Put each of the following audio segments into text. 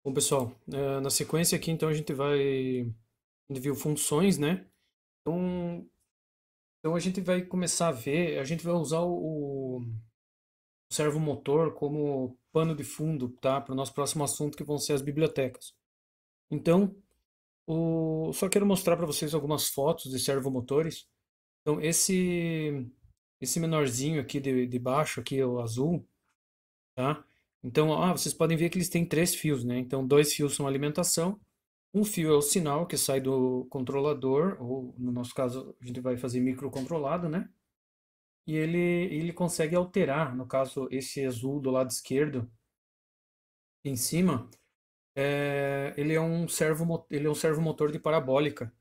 Bom, pessoal, na sequência aqui, então, a gente viu funções, né? Então, então a gente vai começar a ver, a gente vai usar o servomotor como pano de fundo, tá? Para o nosso próximo assunto, que vão ser as bibliotecas. Então, só quero mostrar para vocês algumas fotos de servomotores. Então, esse menorzinho aqui de baixo, aqui, o azul, tá? Então, vocês podem ver que eles têm três fios, né? Então, dois fios são alimentação. Um fio é o sinal que sai do controlador, ou no nosso caso a gente vai fazer microcontrolado, né? E ele consegue alterar, no caso esse azul do lado esquerdo em cima, ele é um servomotor de parabólica.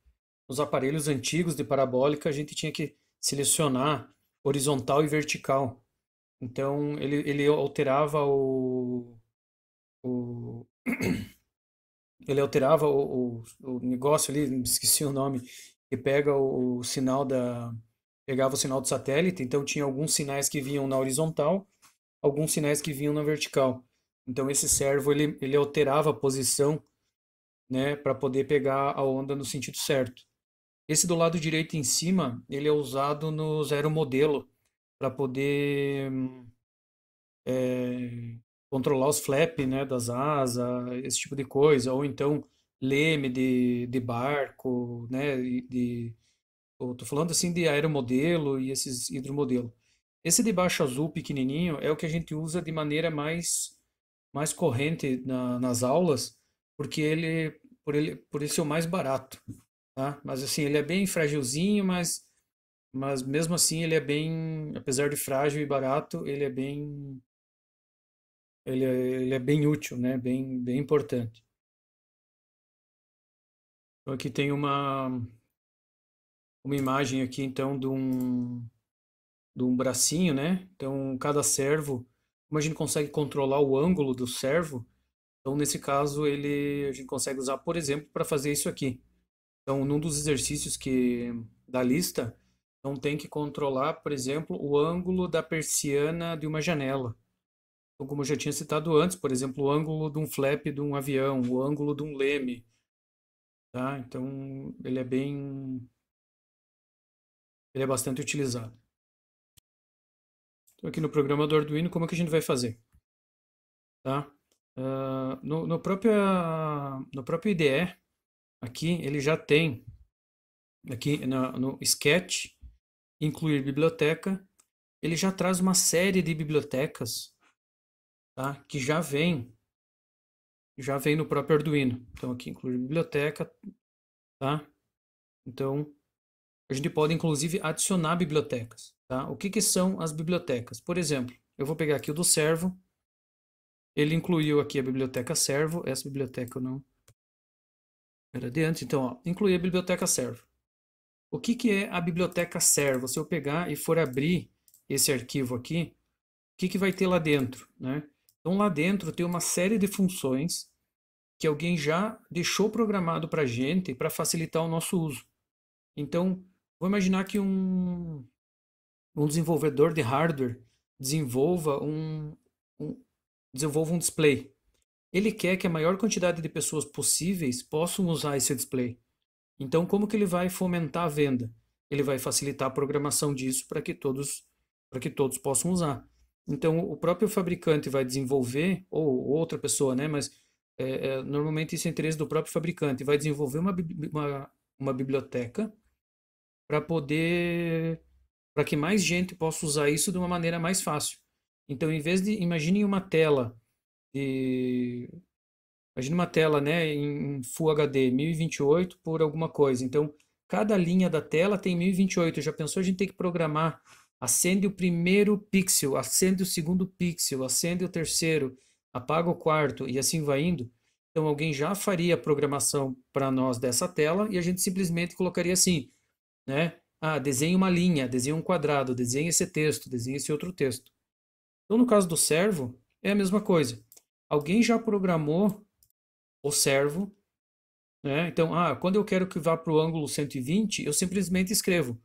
Nos aparelhos antigos de parabólica a gente tinha que selecionar horizontal e vertical. Então ele alterava o ele alterava o negócio ali, esqueci o nome, que pega o sinal pegava o sinal do satélite, então tinha alguns sinais que vinham na horizontal, alguns sinais que vinham na vertical. Então esse servo ele alterava a posição, né, para poder pegar a onda no sentido certo. Esse do lado direito em cima, ele é usado no zero modelo para poder controlar os flap, né, das asas, esse tipo de coisa, ou então leme de barco, né, eu tô falando assim de aeromodelo e esses hidromodelo. Esse de baixo azul pequenininho é o que a gente usa de maneira mais corrente nas aulas, porque por ele ser o mais barato, tá? Mas assim, ele é bem fragilzinho, mas mesmo assim ele é bem, apesar de frágil e barato, ele é bem útil, né? Bem importante. Então aqui tem uma imagem aqui então de um bracinho, né? Então cada servo, como a gente consegue controlar o ângulo do servo, então nesse caso a gente consegue usar, por exemplo, para fazer isso aqui. Então num dos exercícios que da lista, então tem que controlar, por exemplo, o ângulo da persiana de uma janela. Então, como eu já tinha citado antes, por exemplo, o ângulo de um flap de um avião, o ângulo de um leme, tá? Então, ele é bastante utilizado. Então, aqui no programa do Arduino, como é que a gente vai fazer, tá? No próprio IDE, aqui, ele já tem, aqui no Sketch, incluir biblioteca, ele já traz uma série de bibliotecas, tá? Que já vem no próprio Arduino. Então, aqui, incluir biblioteca, tá? Então, a gente pode, inclusive, adicionar bibliotecas, tá? O que que são as bibliotecas? Por exemplo, eu vou pegar aqui o do servo, ele incluiu aqui a biblioteca servo, essa biblioteca eu não era de antes, então, ó, incluir a biblioteca servo. O que que é a biblioteca servo? Se eu pegar e for abrir esse arquivo aqui, o que que vai ter lá dentro, né? Então, lá dentro tem uma série de funções que alguém já deixou programado para a gente para facilitar o nosso uso. Então, vou imaginar que um desenvolvedor de hardware um, desenvolva um display. Ele quer que a maior quantidade de pessoas possíveis possam usar esse display. Então, como que ele vai fomentar a venda? Ele vai facilitar a programação disso para que todos possam usar. Então, o próprio fabricante vai desenvolver, ou outra pessoa, né? Mas normalmente isso é interesse do próprio fabricante, vai desenvolver uma biblioteca para poder para que mais gente possa usar isso de uma maneira mais fácil. Então, em vez de imagine uma tela de imagine uma tela, né, em Full HD 1028 por alguma coisa. Então, cada linha da tela tem 1028. Já pensou a gente ter que programar? Acende o primeiro pixel, acende o segundo pixel, acende o terceiro, apaga o quarto e assim vai indo. Então, alguém já faria a programação para nós dessa tela e a gente simplesmente colocaria assim, né? Desenhe uma linha, desenhe um quadrado, desenhe esse texto, desenhe esse outro texto. Então, no caso do servo, é a mesma coisa. Alguém já programou o servo, né? Então, quando eu quero que vá para o ângulo 120, eu simplesmente escrevo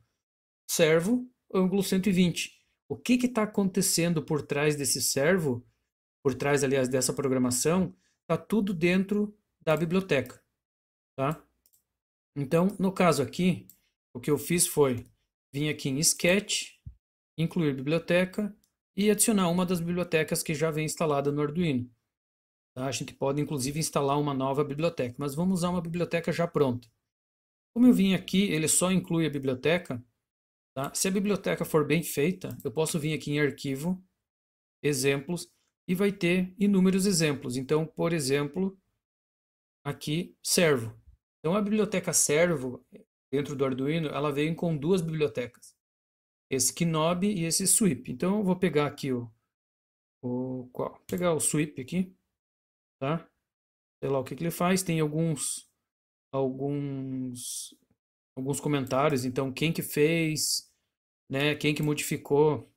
servo, ângulo 120. O que está acontecendo por trás desse servo, por trás, aliás, dessa programação, está tudo dentro da biblioteca, tá? Então, no caso aqui, o que eu fiz foi vir aqui em Sketch, incluir biblioteca e adicionar uma das bibliotecas que já vem instalada no Arduino. Tá? A gente pode, inclusive, instalar uma nova biblioteca, mas vamos usar uma biblioteca já pronta. Como eu vim aqui, ele só inclui a biblioteca. Tá? Se a biblioteca for bem feita, eu posso vir aqui em Arquivo, Exemplos, e vai ter inúmeros exemplos. Então, por exemplo, aqui, Servo. Então, a biblioteca Servo, dentro do Arduino, ela vem com duas bibliotecas. Esse Knob e esse Sweep. Então, eu vou pegar aqui vou pegar o Sweep aqui, tá? Sei lá o que ele faz. Tem alguns, alguns comentários. Então, quem que fez, né? Quem que modificou,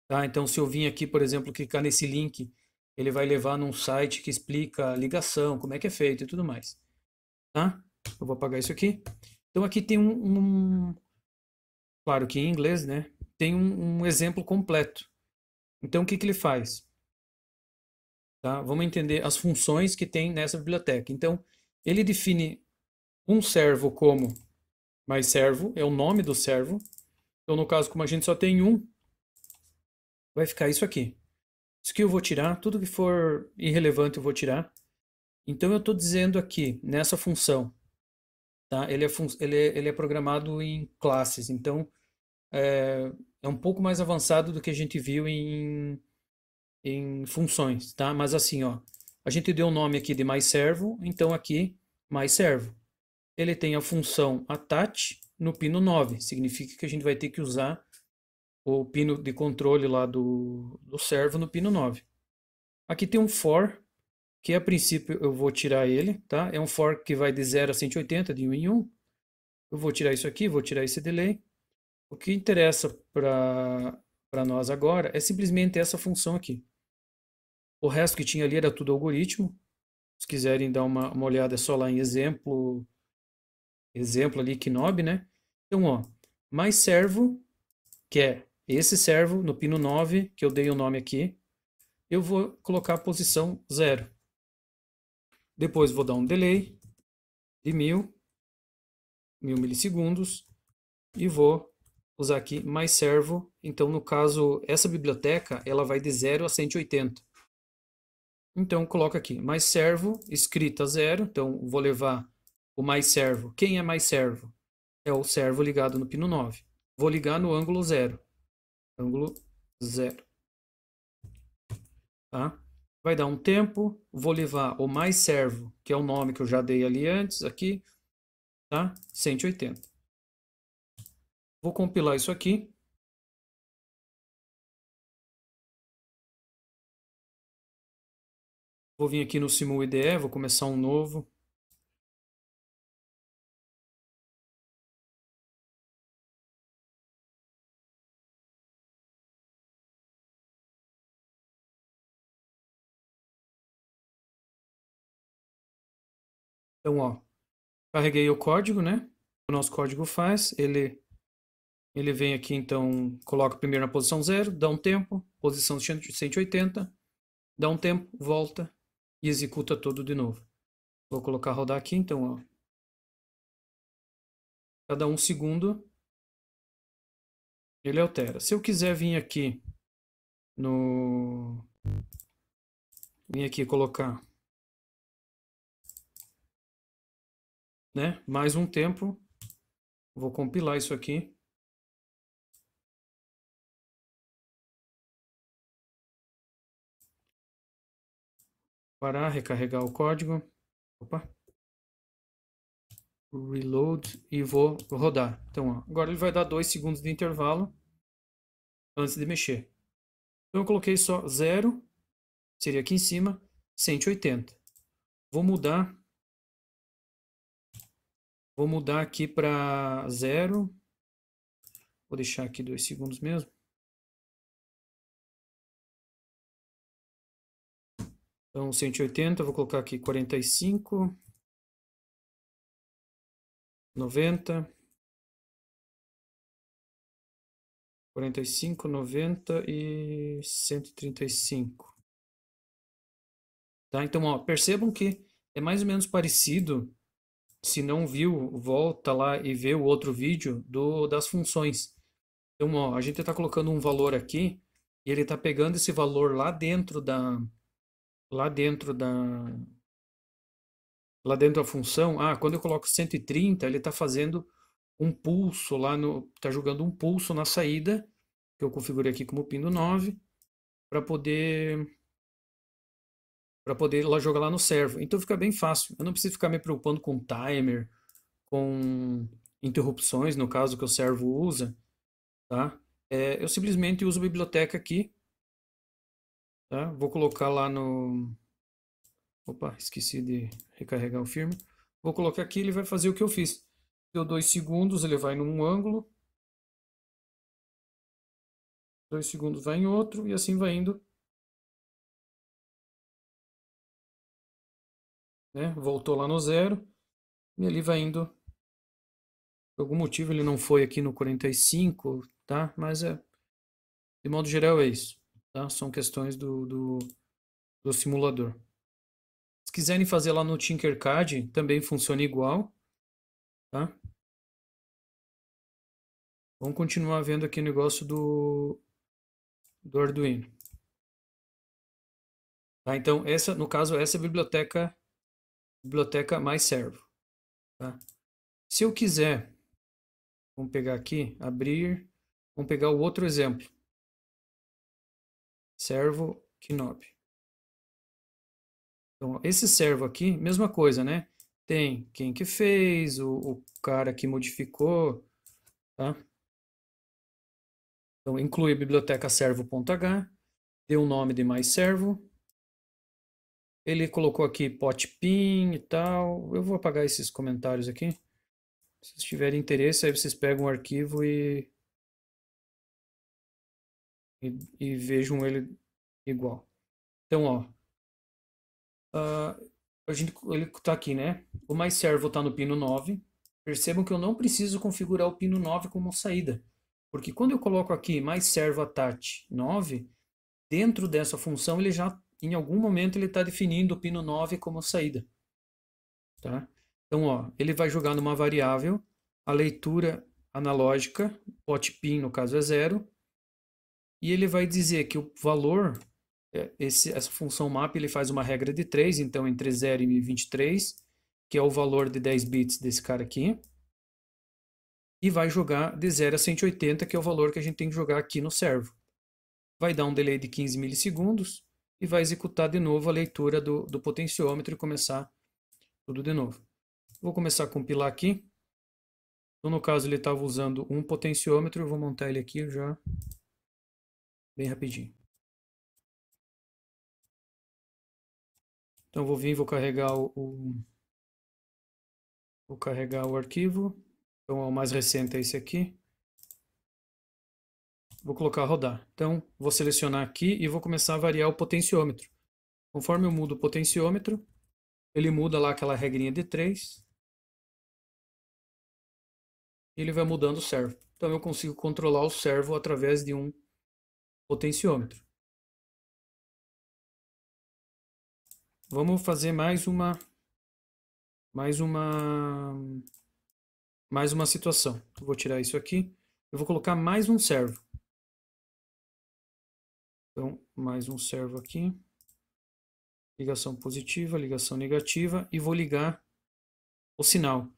tá? Então, se eu vim aqui, por exemplo, clicar nesse link, ele vai levar num site que explica a ligação, como é que é feito e tudo mais, tá? Eu vou apagar isso aqui. Então, aqui tem claro que em inglês, né? Tem um exemplo completo. Então, o que que ele faz? Tá? Vamos entender as funções que tem nessa biblioteca. Então, ele define um servo como myServo, é o nome do servo. Então, no caso, como a gente só tem um, vai ficar isso aqui. Isso que eu vou tirar, tudo que for irrelevante eu vou tirar. Então, eu estou dizendo aqui, nessa função, tá? Ele é programado em classes. Então, é um pouco mais avançado do que a gente viu em funções, tá? Mas assim, ó, a gente deu o nome aqui de myServo, então aqui, myServo. Ele tem a função attach no pino 9. Significa que a gente vai ter que usar o pino de controle lá do servo no pino 9. Aqui tem um for, que a princípio eu vou tirar ele, tá? É um for que vai de 0 a 180, de 1 em 1. Eu vou tirar isso aqui, vou tirar esse delay. O que interessa para nós agora é simplesmente essa função aqui. O resto que tinha ali era tudo algoritmo. Se quiserem dar uma olhada, é só lá em exemplo ali, Knob, né? Então, ó, mais servo, que é esse servo no pino 9, que eu dei o nome aqui, eu vou colocar a posição 0. Depois vou dar um delay de 1000 milissegundos e vou usar aqui mais servo. Então, no caso, essa biblioteca, ela vai de 0 a 180. Então, coloca aqui, mais servo, escrita 0. Então, vou levar o mais servo. Quem é mais servo? É o servo ligado no pino 9. Vou ligar no ângulo 0. Ângulo 0. Tá? Vai dar um tempo. Vou levar o mais servo, que é o nome que eu já dei ali antes, aqui, tá? 180. Vou compilar isso aqui. Vou vir aqui no Simul IDE, vou começar um novo. Então, ó, carreguei o código, né? O nosso código faz, ele vem aqui, então, coloca primeiro na posição 0, dá um tempo, posição 180, dá um tempo, volta e executa tudo de novo. Vou colocar rodar aqui, então, ó, cada 1 segundo ele altera. Se eu quiser vir aqui no... Vim aqui colocar, né, mais um tempo, vou compilar isso aqui. Parar, recarregar o código. Opa. Reload e vou rodar. Então, ó, agora ele vai dar 2 segundos de intervalo antes de mexer. Então eu coloquei só 0, seria aqui em cima, 180. Vou mudar aqui para 0. Vou deixar aqui 2 segundos mesmo. Então 180, vou colocar aqui 45, 90, 45, 90 e 135. Tá? Então, ó, percebam que é mais ou menos parecido. Se não viu, volta lá e vê o outro vídeo das funções. Então, ó, a gente está colocando um valor aqui e ele está pegando esse valor lá dentro da, lá dentro da função. Ah, quando eu coloco 130, ele está fazendo um pulso lá no, está jogando um pulso na saída que eu configurei aqui como pino 9 para poder lá jogar lá no servo. Então fica bem fácil. Eu não preciso ficar me preocupando com timer, com interrupções, no caso que o servo usa, tá? Eu simplesmente uso a biblioteca aqui, tá? Vou colocar lá no... Opa, esqueci de recarregar o firmware. Vou colocar aqui, ele vai fazer o que eu fiz. Deu 2 segundos, ele vai num ângulo, 2 segundos vai em outro, e assim vai indo, né? Voltou lá no zero, e ali vai indo. Por algum motivo ele não foi aqui no 45, tá? Mas de modo geral é isso, tá? São questões do simulador. Se quiserem fazer lá no Tinkercad, também funciona igual, tá? Vamos continuar vendo aqui o negócio do Arduino. Tá? Então, essa, no caso, essa é a biblioteca mais servo. Tá? Se eu quiser, vamos pegar aqui, abrir, vamos pegar o outro exemplo. Servo Knob. Então, esse servo aqui, mesma coisa, né? Tem quem que fez, o cara que modificou, tá? Então, inclui a biblioteca servo.h, deu o nome de mais servo. Ele colocou aqui potpin e tal. Eu vou apagar esses comentários aqui. Se vocês tiverem interesse, aí vocês pegam o arquivo e vejam ele igual. Então, ó, ele está aqui, né? O mais servo está no pino 9. Percebam que eu não preciso configurar o pino 9 como saída. Porque quando eu coloco aqui mais servo attach 9, dentro dessa função ele já, em algum momento, ele está definindo o pino 9 como saída. Tá? Então, ó, ele vai jogar numa variável a leitura analógica, potpin no caso é 0, e ele vai dizer que o valor, essa função map, ele faz uma regra de 3, então entre 0 e 23, que é o valor de 10 bits desse cara aqui, e vai jogar de 0 a 180, que é o valor que a gente tem que jogar aqui no servo. Vai dar um delay de 15 milissegundos e vai executar de novo a leitura do potenciômetro e começar tudo de novo. Vou começar a compilar aqui. Então, no caso, ele estava usando um potenciômetro, eu vou montar ele aqui já bem rapidinho. Então, vou vir, vou carregar vou carregar o arquivo. Então, o mais recente é esse aqui. Vou colocar rodar. Então, vou selecionar aqui e vou começar a variar o potenciômetro. Conforme eu mudo o potenciômetro, ele muda lá aquela regrinha de 3. E ele vai mudando o servo. Então, eu consigo controlar o servo através de um potenciômetro. Vamos fazer mais uma mais uma situação. Eu vou tirar isso aqui. Eu vou colocar mais um servo. Então, mais um servo aqui. Ligação positiva, ligação negativa. E vou ligar o sinal.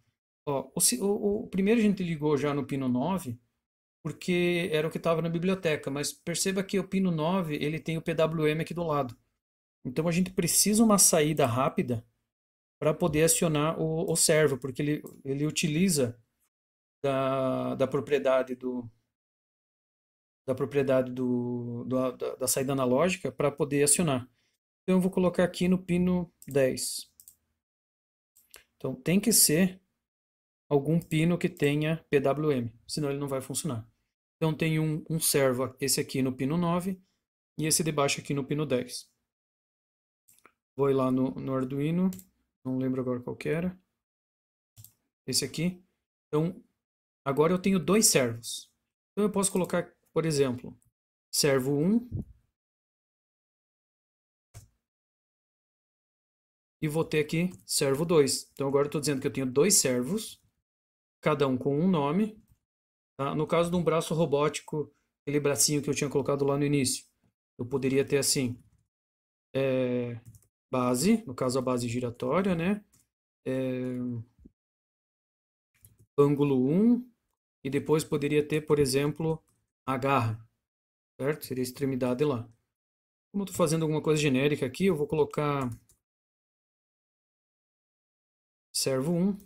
Ó, o primeiro a gente ligou já no pino 9, porque era o que estava na biblioteca. Mas perceba que o pino 9 ele tem o PWM aqui do lado. Então a gente precisa uma saída rápida para poder acionar o servo, porque ele utiliza da propriedade da saída analógica para poder acionar. Então eu vou colocar aqui no pino 10. Então tem que ser algum pino que tenha PWM, senão ele não vai funcionar. Então tem um servo, esse aqui no pino 9 e esse de baixo aqui no pino 10. Vou ir lá no Arduino, não lembro agora qual que era. Esse aqui. Então agora eu tenho dois servos. Então eu posso colocar, por exemplo, servo 1 e vou ter aqui servo 2. Então agora eu estou dizendo que eu tenho dois servos, cada um com um nome. Tá? No caso de um braço robótico, aquele bracinho que eu tinha colocado lá no início, eu poderia ter assim, base, no caso a base giratória, né? Ângulo 1, e depois poderia ter, por exemplo, a garra, certo? Seria a extremidade lá. Como eu estou fazendo alguma coisa genérica aqui, eu vou colocar servo 1,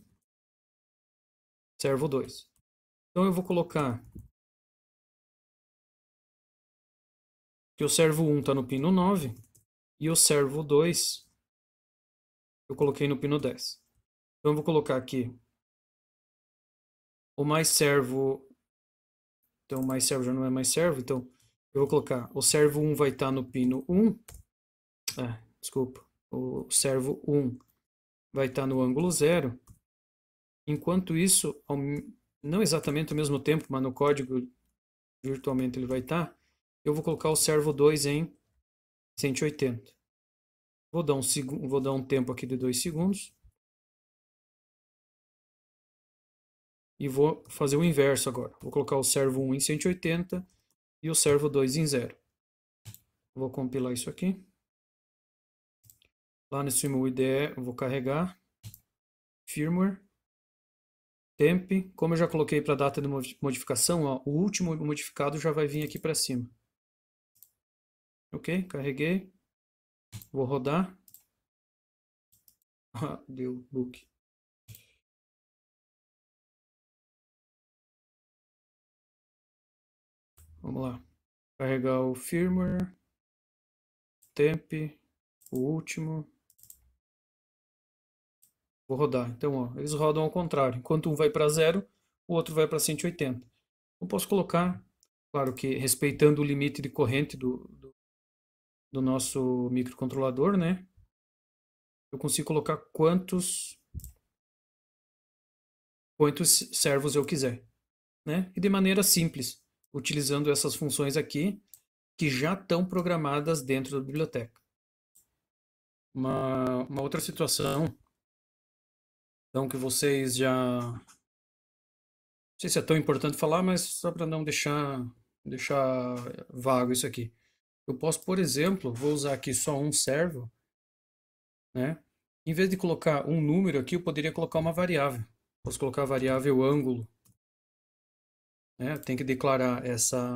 servo 2. Então eu vou colocar que o servo 1 está no pino 9 e o servo 2 eu coloquei no pino 10. Então eu vou colocar aqui o mais servo. Então o mais servo já não é mais servo, então eu vou colocar o servo 1 vai estar no pino 1. Desculpa. O servo 1 vai estar no ângulo 0. Enquanto isso, não exatamente ao mesmo tempo, mas no código virtualmente ele vai estar, eu vou colocar o servo 2 em 180. Vou dar um tempo aqui de 2 segundos. E vou fazer o inverso agora. Vou colocar o servo 1 em 180 e o servo 2 em 0. Vou compilar isso aqui. Lá no Stream IDE eu vou carregar firmware, temp. Como eu já coloquei para a data de modificação, ó, o último modificado já vai vir aqui para cima. Ok, carreguei. Vou rodar. Deu book. Vamos lá. Carregar o firmware, temp, o último. Vou rodar. Então, ó, eles rodam ao contrário. Enquanto um vai para 0, o outro vai para 180. Eu posso colocar, claro que respeitando o limite de corrente do nosso microcontrolador, né? Eu consigo colocar quantos servos eu quiser, né? E de maneira simples, utilizando essas funções aqui, que já estão programadas dentro da biblioteca. Uma outra situação, então, que vocês já... Não sei se é tão importante falar, mas só para não deixar vago isso aqui. Eu posso, por exemplo, vou usar aqui só um servo, né? Em vez de colocar um número aqui, eu poderia colocar uma variável. Posso colocar a variável ângulo, né? Tem que declarar essa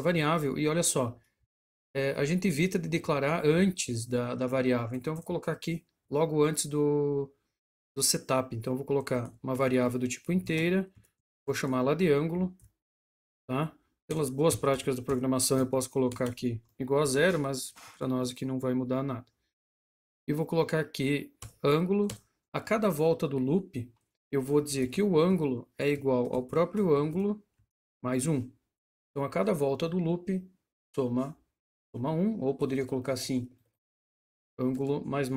variável. E olha só, a gente evita de declarar antes da variável. Então eu vou colocar aqui logo antes do setup. Então eu vou colocar uma variável do tipo inteira, vou chamar lá de ângulo, tá? Pelas boas práticas da programação eu posso colocar aqui igual a 0, mas para nós aqui não vai mudar nada. E vou colocar aqui ângulo. A cada volta do loop, eu vou dizer que o ângulo é igual ao próprio ângulo mais 1. Então, a cada volta do loop, soma 1, ou poderia colocar assim, ângulo mais.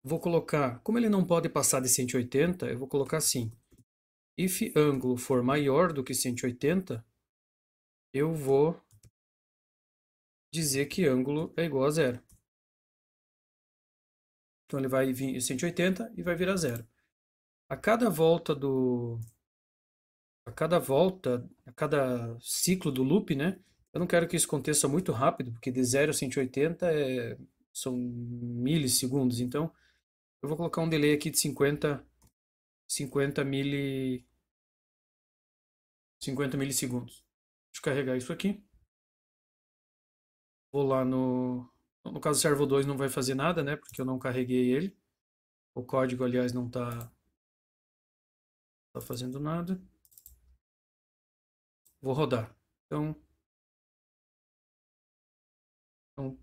Vou colocar, como ele não pode passar de 180, eu vou colocar assim, if ângulo for maior do que 180, eu vou dizer que ângulo é igual a 0. Então, ele vai vir 180 e vai virar 0. A cada volta a cada ciclo do loop, né? Eu não quero que isso aconteça muito rápido, porque de 0 a 180 são milissegundos. Então, eu vou colocar um delay aqui de 50 milissegundos. Deixa eu carregar isso aqui. Vou lá no caso, o servo 2 não vai fazer nada, né? Porque eu não carreguei ele. O código, aliás, não está fazendo nada. Vou rodar. Então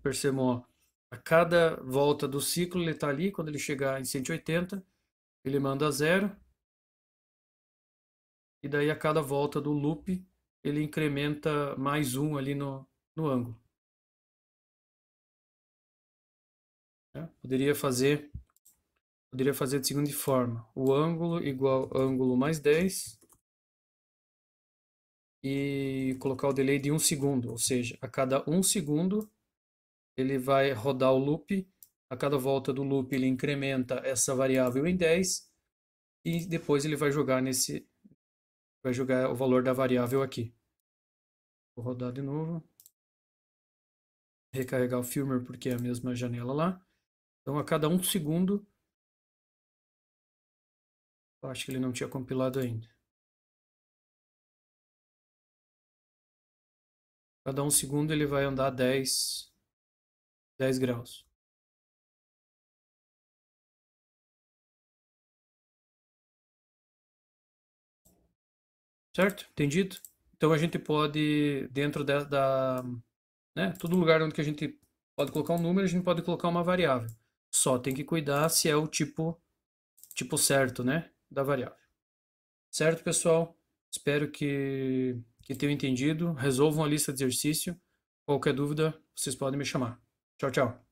percebam, ó, a cada volta do ciclo ele está ali, quando ele chegar em 180, ele manda 0, e daí a cada volta do loop ele incrementa mais 1 ali no ângulo. Né? Poderia fazer de seguinte forma, o ângulo igual ângulo mais 10, e colocar o delay de 1 segundo, ou seja, a cada 1 segundo ele vai rodar o loop. A cada volta do loop ele incrementa essa variável em 10 e depois ele vai jogar o valor da variável aqui. Vou rodar de novo. Recarregar o firmware porque é a mesma janela lá. Então a cada 1 segundo, eu acho que ele não tinha compilado ainda. Cada 1 segundo ele vai andar 10 graus. Certo? Entendido? Então a gente pode, dentro né, todo lugar onde que a gente pode colocar um número, a gente pode colocar uma variável. Só tem que cuidar se é o tipo certo, né, da variável. Certo, pessoal? Espero que tenham entendido. Resolvam a lista de exercício. Qualquer dúvida, vocês podem me chamar. Tchau, tchau.